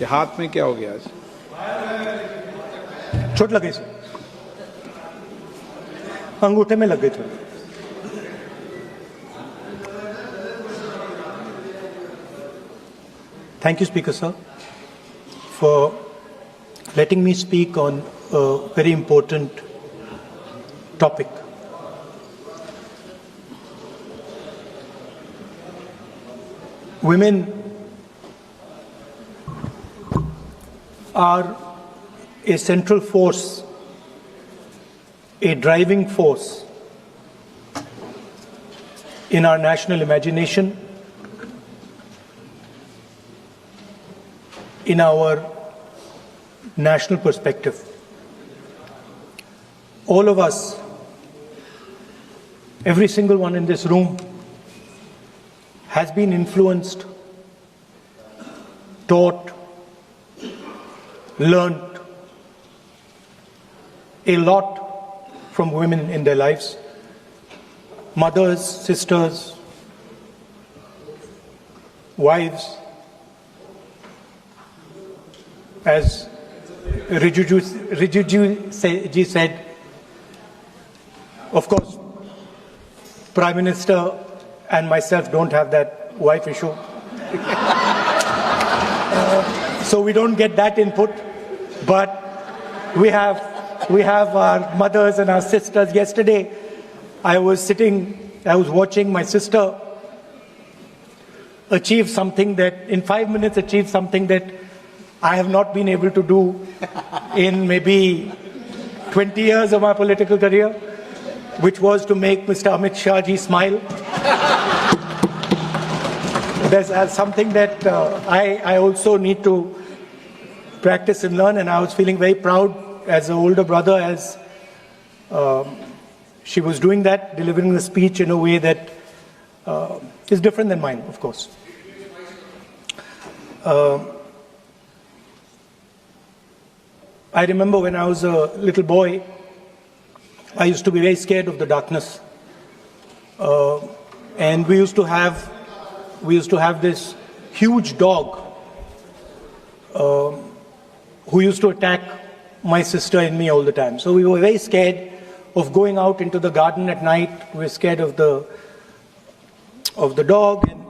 हाथ में क्या हो गया आज? चोट लगी सर, अंगूठे में लग गई थोड़ी. Thank you, Speaker Sir, for letting me speak on a very important topic. Women are a central force, a driving force in our national imagination, in our national perspective. All of us, every single one in this room, has been influenced, taught, learned a lot from women in their lives. Mothers, sisters, wives. As Rijiju ji said, of course, Prime Minister and myself don't have that wife issue. So we don't get that input, but we have our mothers and our sisters. Yesterday, I was watching my sister achieve something that, in 5 minutes, achieve something that I have not been able to do in maybe 20 years of my political career, which was to make Mr. Amit Shah ji smile. There's something that I also need to practice and learn, and I was feeling very proud as an older brother as she was doing that, delivering the speech in a way that is different than mine, of course. I remember when I was a little boy, I used to be very scared of the darkness. And we used to have this huge dog who used to attack my sister and me all the time. So we were very scared of going out into the garden at night. We were scared of the dog. And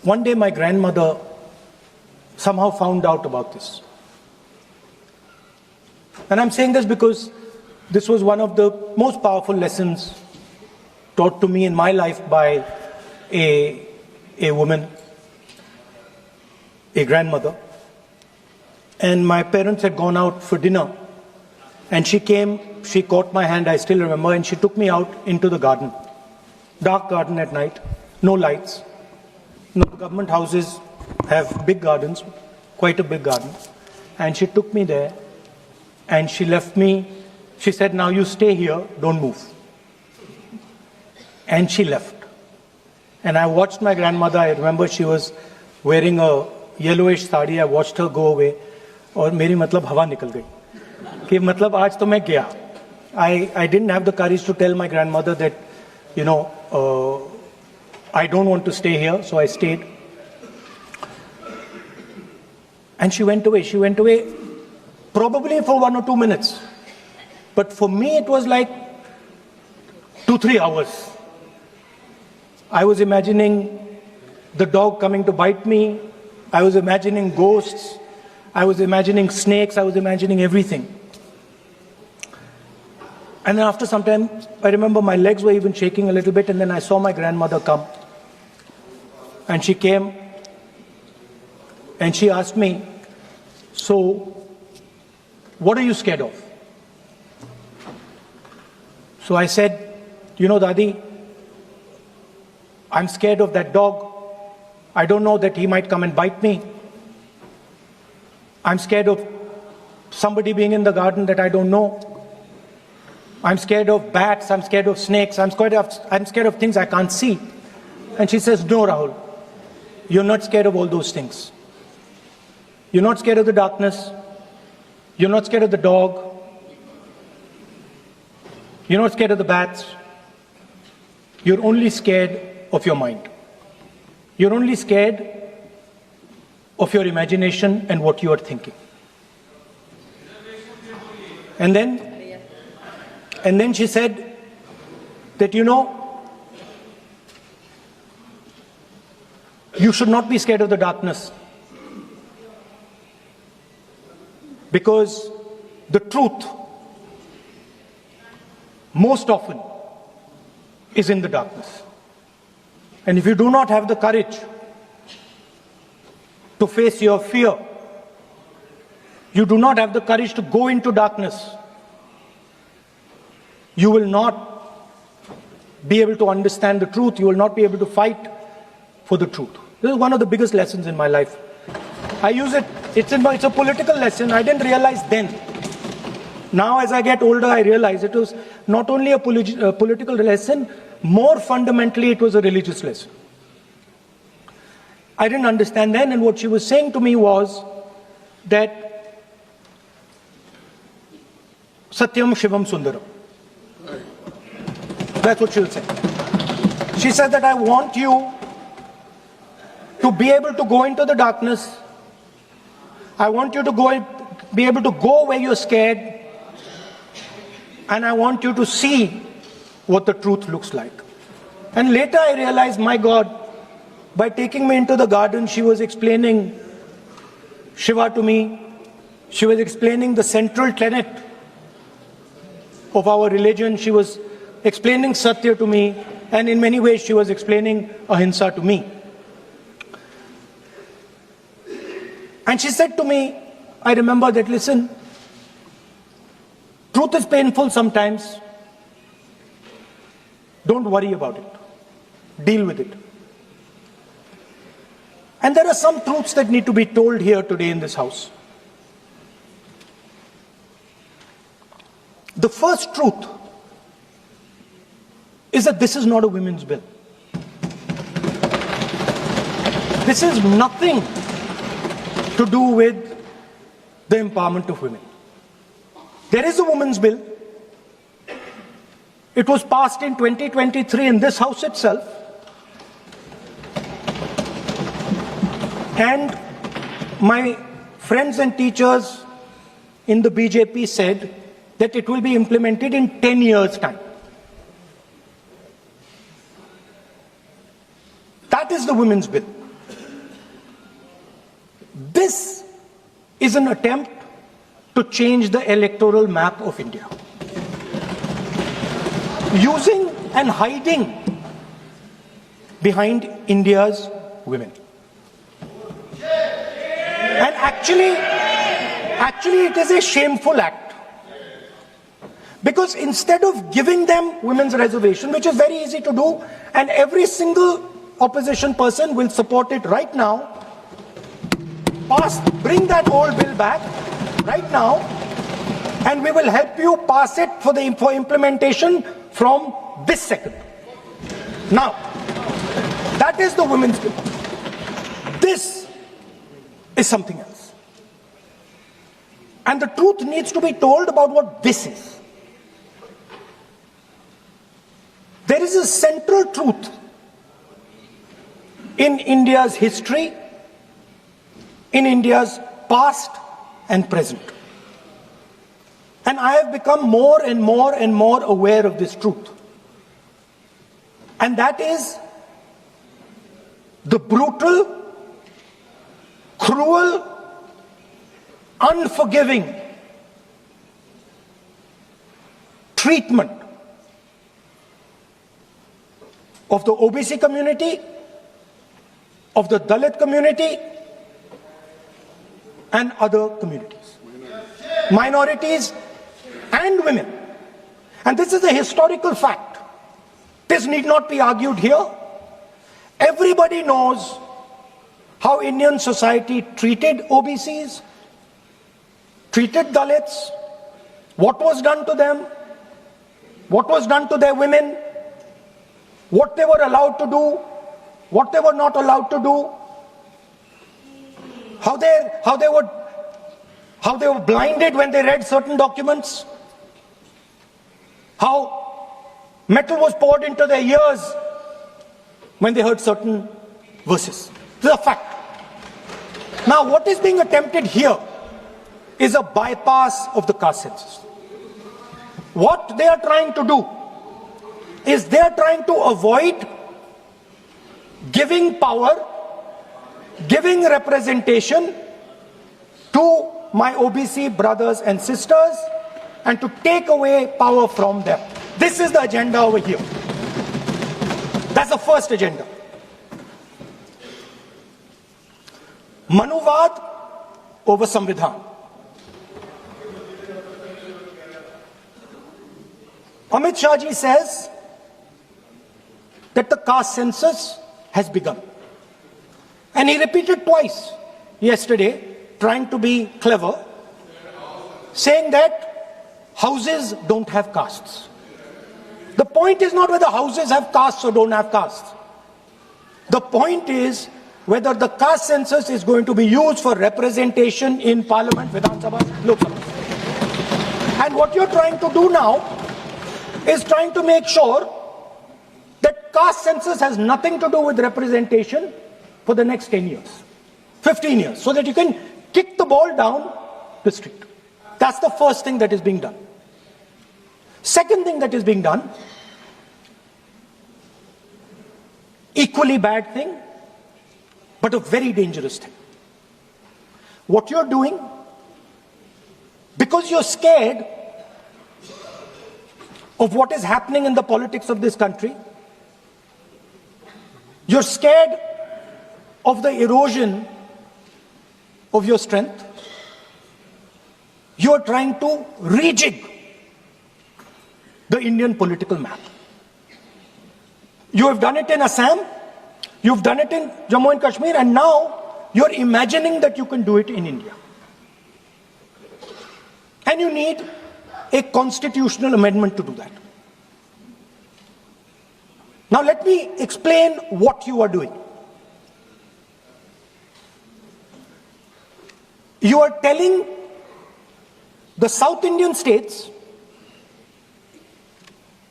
one day my grandmother somehow found out about this. And I'm saying this because this was one of the most powerful lessons taught to me in my life by a woman, a grandmother. And my parents had gone out for dinner. And she came, she caught my hand, I still remember, and she took me out into the garden. Dark garden at night, no lights. No, the government houses have big gardens, quite a big garden. And she took me there. And she left me, she said, now you stay here, don't move. And she left. And I watched my grandmother, I remember she was wearing a yellowish sari, I watched her go away, और मेरी मतलब हवा निकल गई कि मतलब आज तो मैं गया. I didn't have the courage to tell my grandmother that, you know, I don't want to stay here, so I stayed. And she went away. She went away probably for 1 or 2 minutes. But for me, it was like 2-3 hours. I was imagining the dog coming to bite me. I was imagining ghosts. I was imagining snakes. I was imagining everything. And then after some time, I remember my legs were even shaking a little bit, and then I saw my grandmother come. And she came and she asked me, so, what are you scared of? So I said, you know, Dadi, I'm scared of that dog. I don't know that he might come and bite me. I'm scared of somebody being in the garden that I don't know. I'm scared of bats. I'm scared of snakes. I'm scared of things I can't see. And she says, no, Rahul, you're not scared of all those things. You're not scared of the darkness. You're not scared of the dog. You're not scared of the bats. You're only scared of your mind. You're only scared of your imagination and what you are thinking. And then she said that, you should not be scared of the darkness, because the truth most often is in the darkness. And if you do not have the courage to face your fear, you do not have the courage to go into darkness, you will not be able to understand the truth, you will not be able to fight for the truth. This is one of the biggest lessons in my life. I use it, it's a political lesson. I didn't realize then. Now as I get older, I realize it was not only a political lesson, more fundamentally it was a religious lesson. I didn't understand then, and what she was saying to me was that Satyam Shivam Sundaram. That's what she will say. She said that I want you to be able to go into the darkness. I want you to be able to go where you're scared. And I want you to see what the truth looks like. And later I realized, my God, by taking me into the garden, she was explaining Shiva to me. She was explaining the central tenet of our religion. She was explaining Satya to me. And in many ways, she was explaining Ahimsa to me. And she said to me, I remember that, listen, truth is painful sometimes. Don't worry about it. Deal with it. And there are some truths that need to be told here today in this house. The first truth is that this is not a women's bill. This is nothing to do with the empowerment of women. There is a women's bill. It was passed in 2023 in this house itself. And my friends and teachers in the BJP said that it will be implemented in 10 years' time. That is the women's bill. This is an attempt to change the electoral map of India, using and hiding behind India's women. And actually it is a shameful act, because instead of giving them women's reservation, which is very easy to do, and every single opposition person will support it right now, bring that old bill back right now, and we will help you pass it for implementation from this second. Now, that is the women's bill. This is something else. And the truth needs to be told about what this is. There is a central truth in India's history, in India's past and present. And I have become more and more and more aware of this truth. And that is the brutal, cruel, unforgiving treatment of the OBC community, of the Dalit community, and other communities, minorities and women. And this is a historical fact. This need not be argued here. Everybody knows how Indian society treated OBCs, treated Dalits, what was done to them, what was done to their women, what they were allowed to do, what they were not allowed to do, how they were blinded when they read certain documents, how metal was poured into their ears when they heard certain verses. This is a fact. Now, what is being attempted here is a bypass of the caste census. What they are trying to do is they are trying to avoid giving power, giving representation to my OBC brothers and sisters and to take away power from them. This is the agenda over here. That's the first agenda. Manuvad over Samvidhan. Amit Shah ji says that the caste census has begun. And he repeated twice yesterday, trying to be clever, saying that houses don't have castes. The point is not whether houses have castes or don't have castes. The point is whether the caste census is going to be used for representation in Parliament, Vidhan Sabha, Lok Sabha. And what you're trying to do now is trying to make sure that caste census has nothing to do with representation for the next 10 years, 15 years, so that you can kick the ball down the street. That's the first thing that is being done. Second thing that is being done, equally bad thing, but a very dangerous thing. What you're doing, because you're scared of what is happening in the politics of this country, you're scared of the erosion of your strength, you're trying to rejig the Indian political map. You have done it in Assam, you've done it in Jammu and Kashmir, and now you're imagining that you can do it in India. And you need a constitutional amendment to do that. Now let me explain what you are doing. You are telling the South Indian states,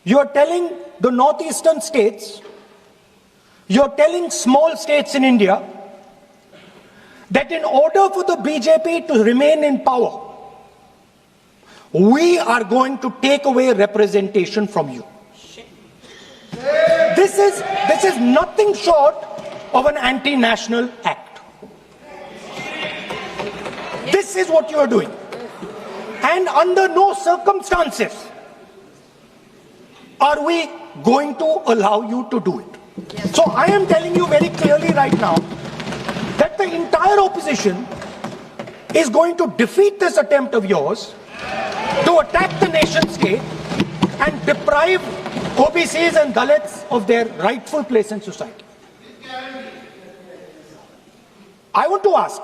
you are telling the northeastern states, you are telling small states in India that in order for the BJP to remain in power, we are going to take away representation from you. This is nothing short of an anti-national act. This is what you are doing. And under no circumstances are we going to allow you to do it. So I am telling you very clearly right now that the entire opposition is going to defeat this attempt of yours to attack the nation state and deprive OBCs and Dalits of their rightful place in society. I want to ask,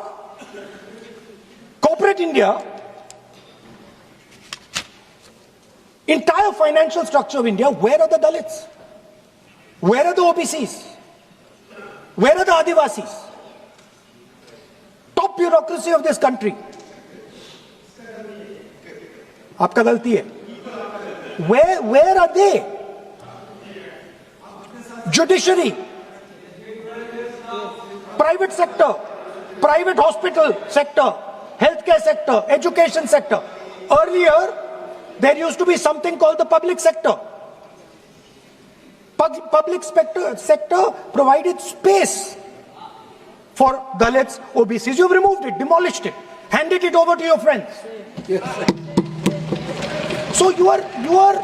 corporate India, entire financial structure of India, where are the Dalits? Where are the OBCs? Where are the Adivasis? Top bureaucracy of this country. आपका गलती है. Where are they? Judiciary, private sector, private hospital sector, healthcare sector, education sector. Earlier, there used to be something called the public sector. Public sector provided space for Dalits, OBCs. You've removed it, demolished it, handed it over to your friends. Yes. So you are